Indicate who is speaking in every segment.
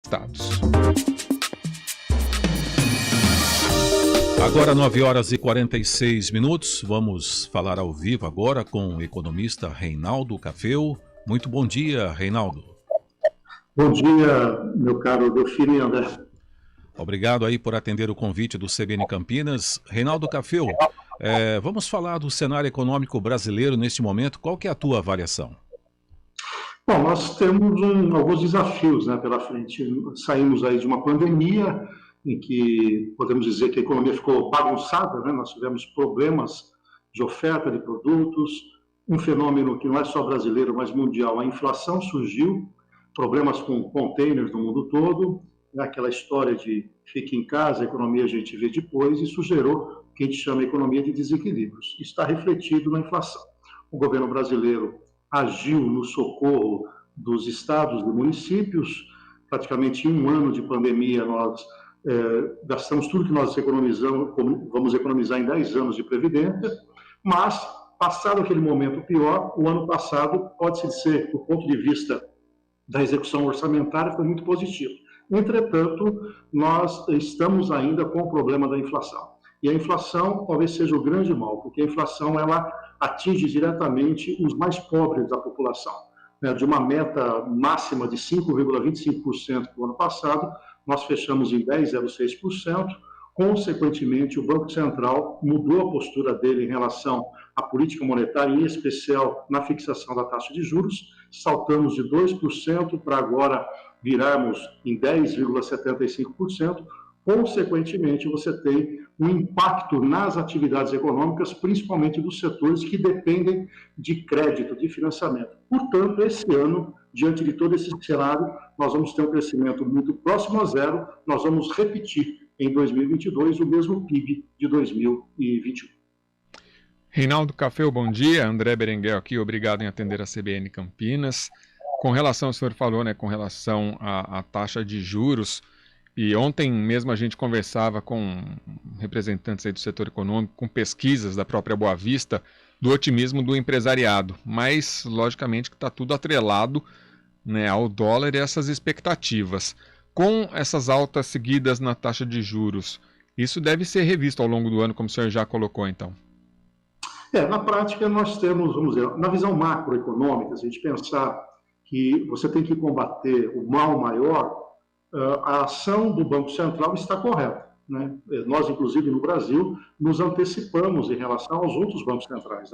Speaker 1: estados.
Speaker 2: Agora 9h46, vamos falar ao vivo agora com o economista Reinaldo Cafeu. Muito bom dia, Reinaldo.
Speaker 3: Bom dia, meu caro Delfino e André.
Speaker 2: Obrigado aí por atender o convite do CBN Campinas. Reinaldo Cafeu, vamos falar do cenário econômico brasileiro neste momento. Qual que é a tua avaliação?
Speaker 3: Bom, nós temos alguns desafios, pela frente. Saímos aí de uma pandemia em que podemos dizer que a economia ficou bagunçada, Nós tivemos problemas de oferta de produtos, um fenômeno que não é só brasileiro, mas mundial. A inflação surgiu, problemas com containers no mundo todo, aquela história de fique em casa, a economia a gente vê depois, isso gerou o que a gente chama de economia de desequilíbrios. Isso está refletido na inflação. O governo brasileiro agiu no socorro dos estados e municípios. Praticamente em um ano de pandemia, nós gastamos tudo que nós economizamos, vamos economizar em 10 anos de previdência, mas, passado aquele momento pior, o ano passado, pode-se dizer, do ponto de vista da execução orçamentária, foi muito positivo. Entretanto, nós estamos ainda com o problema da inflação. E a inflação talvez seja o grande mal, porque a inflação ela atinge diretamente os mais pobres da população. De uma meta máxima de 5,25% no ano passado, nós fechamos em 10,06%. Consequentemente, o Banco Central mudou a postura dele em relação à política monetária, em especial na fixação da taxa de juros. Saltamos de 2% para agora virarmos em 10,75%. Consequentemente, você tem um impacto nas atividades econômicas, principalmente dos setores que dependem de crédito, de financiamento. Portanto, esse ano, diante de todo esse cenário, nós vamos ter um crescimento muito próximo a zero, nós vamos repetir em 2022 o mesmo PIB de 2021.
Speaker 1: Reinaldo Cafeu, bom dia. André Berenguel aqui, obrigado em atender a CBN Campinas. Com relação, o senhor falou, com relação à taxa de juros, e ontem mesmo a gente conversava com representantes aí do setor econômico, com pesquisas da própria Boa Vista, do otimismo do empresariado, mas logicamente que está tudo atrelado ao dólar e essas expectativas. Com essas altas seguidas na taxa de juros, isso deve ser revisto ao longo do ano, como o senhor já colocou então?
Speaker 3: Na prática nós temos, vamos dizer, na visão macroeconômica, se a gente pensar que você tem que combater o mal maior, a ação do Banco Central está correta. Nós, inclusive, no Brasil, nos antecipamos em relação aos outros bancos centrais.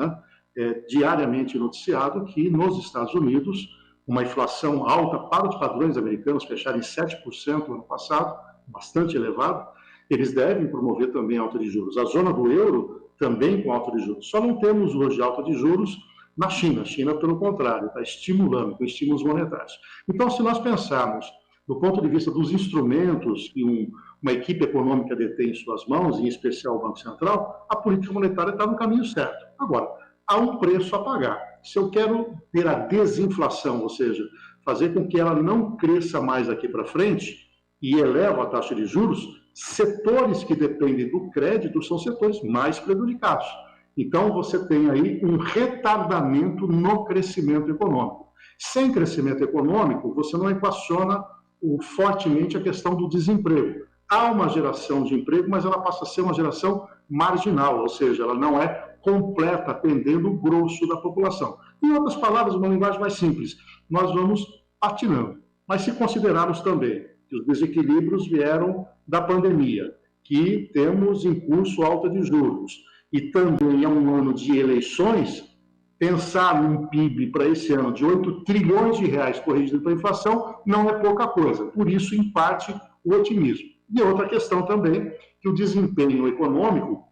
Speaker 3: Diariamente noticiado que nos Estados Unidos, uma inflação alta para os padrões americanos, fecharam em 7% no ano passado, bastante elevado, eles devem promover também alta de juros. A zona do euro também com alta de juros. Só não temos hoje alta de juros na China. A China, pelo contrário, está estimulando, com estímulos monetários. Então, se nós pensarmos do ponto de vista dos instrumentos que uma equipe econômica detém em suas mãos, em especial o Banco Central, a política monetária está no caminho certo. Agora, há um preço a pagar. Se eu quero ter a desinflação, ou seja, fazer com que ela não cresça mais daqui para frente e eleva a taxa de juros, setores que dependem do crédito são setores mais prejudicados. Então, você tem aí um retardamento no crescimento econômico. Sem crescimento econômico, você não equaciona fortemente a questão do desemprego. Há uma geração de emprego, mas ela passa a ser uma geração marginal, ou seja, ela não é completa, atendendo o grosso da população. Em outras palavras, uma linguagem mais simples, nós vamos patinando. Mas se considerarmos também que os desequilíbrios vieram da pandemia, que temos em curso alta de juros, e também é um ano de eleições, pensar num PIB para esse ano de 8 trilhões de reais corrigido pela inflação não é pouca coisa. Por isso, em parte, o otimismo. E outra questão também, que o desempenho econômico,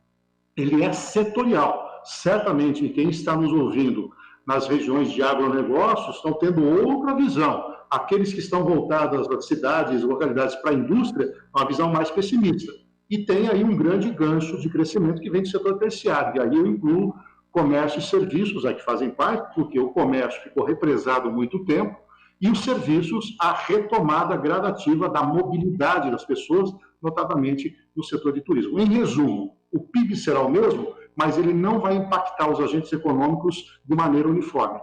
Speaker 3: ele é setorial. Certamente, quem está nos ouvindo nas regiões de agronegócios estão tendo outra visão. Aqueles que estão voltados às cidades, localidades para a indústria, uma visão mais pessimista. E tem aí um grande gancho de crescimento que vem do setor terciário. E aí eu incluo comércio e serviços, que fazem parte, porque o comércio ficou represado há muito tempo, e os serviços, a retomada gradativa da mobilidade das pessoas, notadamente no setor de turismo. Em resumo, o PIB será o mesmo, mas ele não vai impactar os agentes econômicos de maneira uniforme.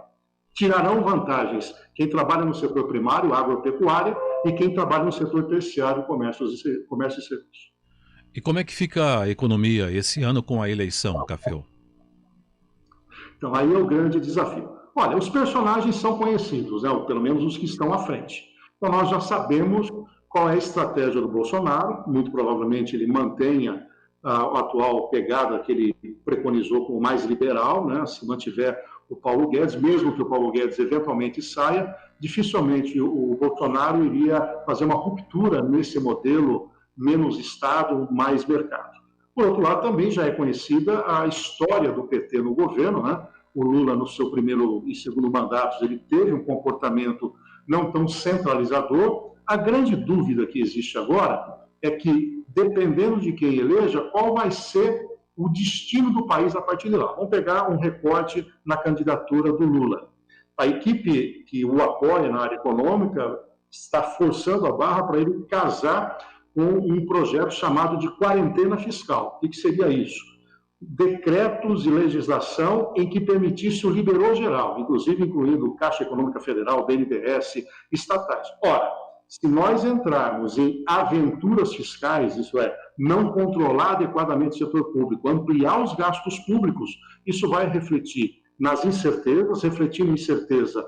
Speaker 3: tirarão vantagens quem trabalha no setor primário, agropecuária, e quem trabalha no setor terciário, comércio e serviços.
Speaker 2: E como é que fica a economia esse ano com a eleição, Café?
Speaker 3: Então, aí é o grande desafio. Olha, os personagens são conhecidos, né? Pelo menos os que estão à frente. Então, nós já sabemos qual é a estratégia do Bolsonaro. Muito provavelmente ele mantenha a atual pegada que ele preconizou como mais liberal, né? Se mantiver o Paulo Guedes, mesmo que o Paulo Guedes eventualmente saia, dificilmente o Bolsonaro iria fazer uma ruptura nesse modelo menos Estado, mais mercado. Por outro lado, também já é conhecida a história do PT no governo, né? O Lula, no seu primeiro e segundo mandatos, ele teve um comportamento não tão centralizador. A grande dúvida que existe agora é que, dependendo de quem eleja, qual vai ser o destino do país a partir de lá. Vamos pegar um recorte na candidatura do Lula. A equipe que o apoia na área econômica está forçando a barra para ele casar com um projeto chamado de quarentena fiscal. O que seria isso? Decretos e legislação em que permitisse o liberou geral, inclusive incluindo Caixa Econômica Federal, BNDES, estatais. Ora, se nós entrarmos em aventuras fiscais, isso é, não controlar adequadamente o setor público, ampliar os gastos públicos, isso vai refletir nas incertezas, refletindo incerteza,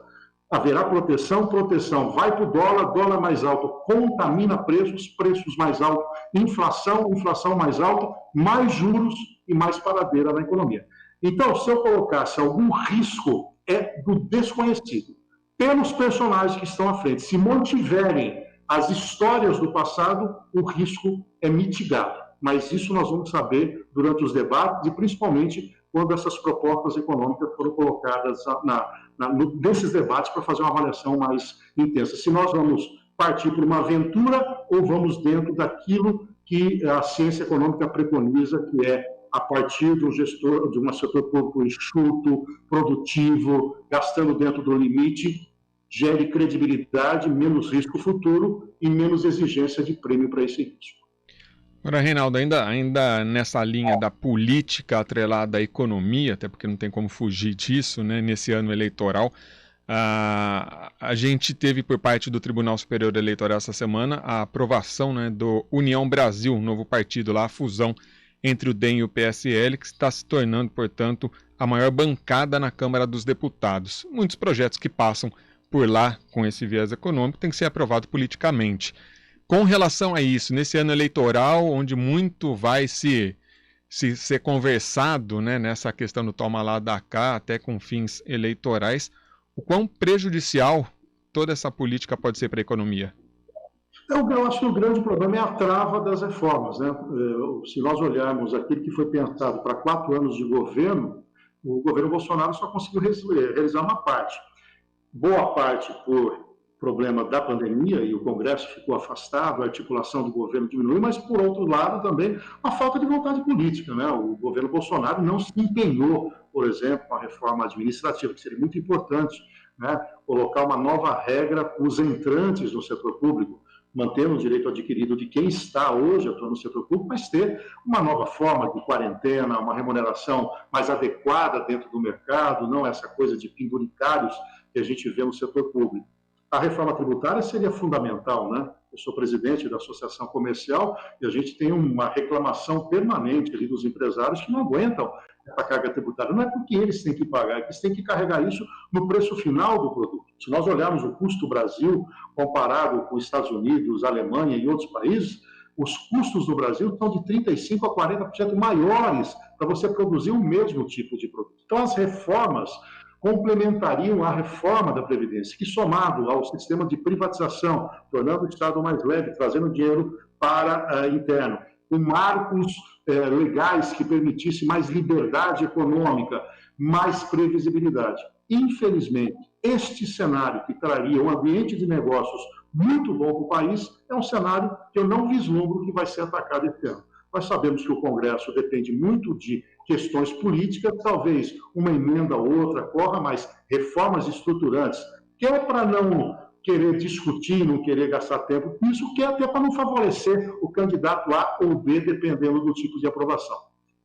Speaker 3: haverá proteção, proteção vai para o dólar, dólar mais alto contamina preços, preços mais altos, inflação, inflação mais alta, mais juros e mais paradeira na economia. Então, se eu colocasse algum risco, é do desconhecido. Pelos personagens que estão à frente, se mantiverem as histórias do passado, o risco é mitigado. Mas isso nós vamos saber durante os debates e principalmente quando essas propostas econômicas foram colocadas nesses debates para fazer uma avaliação mais intensa. Se nós vamos partir para uma aventura ou vamos dentro daquilo que a ciência econômica preconiza, que é a partir de um setor público enxuto, produtivo, gastando dentro do limite, gere credibilidade, menos risco futuro e menos exigência de prêmio para esse risco.
Speaker 1: Agora, Reinaldo, ainda nessa linha da política atrelada à economia, até porque não tem como fugir disso, né, nesse ano eleitoral, a gente teve por parte do Tribunal Superior Eleitoral essa semana a aprovação, né, do União Brasil, um novo partido lá, a fusão entre o DEM e o PSL, que está se tornando, portanto, a maior bancada na Câmara dos Deputados. Muitos projetos que passam por lá com esse viés econômico têm que ser aprovados politicamente. Com relação a isso, nesse ano eleitoral, onde muito vai ser conversado, né, nessa questão do toma lá da cá, até com fins eleitorais, o quão prejudicial toda essa política pode ser para a economia?
Speaker 3: Eu acho que o grande problema é a trava das reformas, né? Se nós olharmos aquilo que foi pensado para 4 anos de governo, o governo Bolsonaro só conseguiu realizar uma parte. Boa parte por problema da pandemia, e o Congresso ficou afastado, a articulação do governo diminuiu, mas, por outro lado, também a falta de vontade política, né? O governo Bolsonaro não se empenhou, por exemplo, com a reforma administrativa, que seria muito importante, né? Colocar uma nova regra para os entrantes no setor público, mantendo o direito adquirido de quem está hoje atuando no setor público, mas ter uma nova forma de quarentena, uma remuneração mais adequada dentro do mercado, não essa coisa de penduricários que a gente vê no setor público. A reforma tributária seria fundamental, né? Eu sou presidente da Associação Comercial e a gente tem uma reclamação permanente ali dos empresários que não aguentam essa carga tributária. Não é porque eles têm que pagar, é que eles têm que carregar isso no preço final do produto. Se nós olharmos o custo do Brasil comparado com os Estados Unidos, Alemanha e outros países, os custos do Brasil são de 35% a 40% maiores para você produzir o mesmo tipo de produto. Então, as reformas complementariam a reforma da Previdência, que somado ao sistema de privatização, tornando o Estado mais leve, trazendo dinheiro para interno, com marcos legais que permitissem mais liberdade econômica, mais previsibilidade. Infelizmente, este cenário que traria um ambiente de negócios muito bom para o país é um cenário que eu não vislumbro que vai ser atacado esse ano. Nós sabemos que o Congresso depende muito de questões políticas, talvez uma emenda ou outra corra, mas reformas estruturantes, que é para não querer discutir, não querer gastar tempo com isso, que é até para não favorecer o candidato A ou B, dependendo do tipo de aprovação.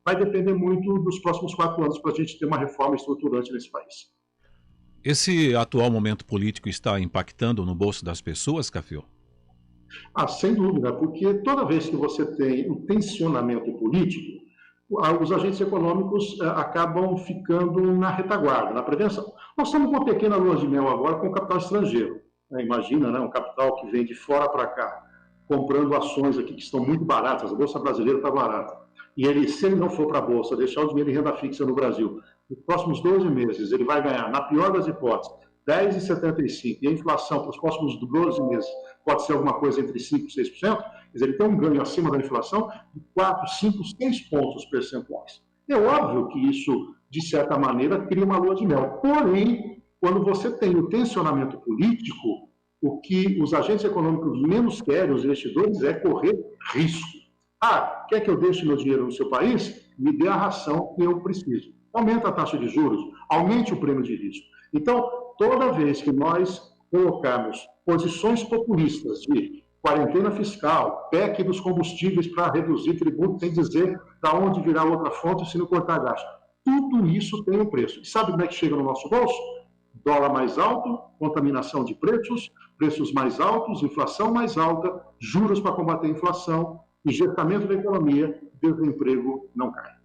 Speaker 3: Vai depender muito dos próximos 4 anos para a gente ter uma reforma estruturante nesse país.
Speaker 2: Esse atual momento político está impactando no bolso das pessoas, Cafio?
Speaker 3: Sem dúvida, porque toda vez que você tem um tensionamento político, os agentes econômicos acabam ficando na retaguarda, na prevenção. Nós estamos com uma pequena lua de mel agora com o capital estrangeiro. Imagina, né, um capital que vem de fora para cá, comprando ações aqui que estão muito baratas, a Bolsa Brasileira está barata. E ele, se ele não for para a Bolsa, deixar o dinheiro em renda fixa no Brasil, nos próximos 12 meses ele vai ganhar, na pior das hipóteses, 10,75%, e a inflação para os próximos 12 meses pode ser alguma coisa entre 5% e 6%, quer dizer, ele tem um ganho acima da inflação de 4, 5, 6 pontos percentuais. É óbvio que isso, de certa maneira, cria uma lua de mel. Porém, quando você tem o tensionamento político, o que os agentes econômicos menos querem, os investidores, é correr risco. Quer que eu deixe meu dinheiro no seu país? Me dê a ração que eu preciso. Aumenta a taxa de juros, aumente o prêmio de risco. Então, toda vez que nós colocarmos posições populistas de quarentena fiscal, PEC dos combustíveis para reduzir tributo, sem dizer da onde virá outra fonte se não cortar gasto, tudo isso tem um preço. E sabe como é que chega no nosso bolso? Dólar mais alto, contaminação de preços, preços mais altos, inflação mais alta, juros para combater a inflação, injetamento da economia, desemprego não cai.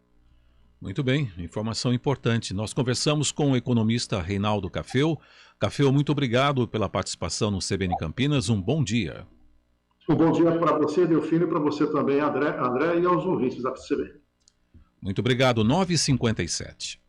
Speaker 2: Muito bem, informação importante. Nós conversamos com o economista Reinaldo Cafeu. Cafeu, muito obrigado pela participação no CBN Campinas. Um bom dia.
Speaker 3: Um bom dia para você, Delfino, e para você também, André, e aos ouvintes da CBN.
Speaker 2: Muito obrigado. 9h57.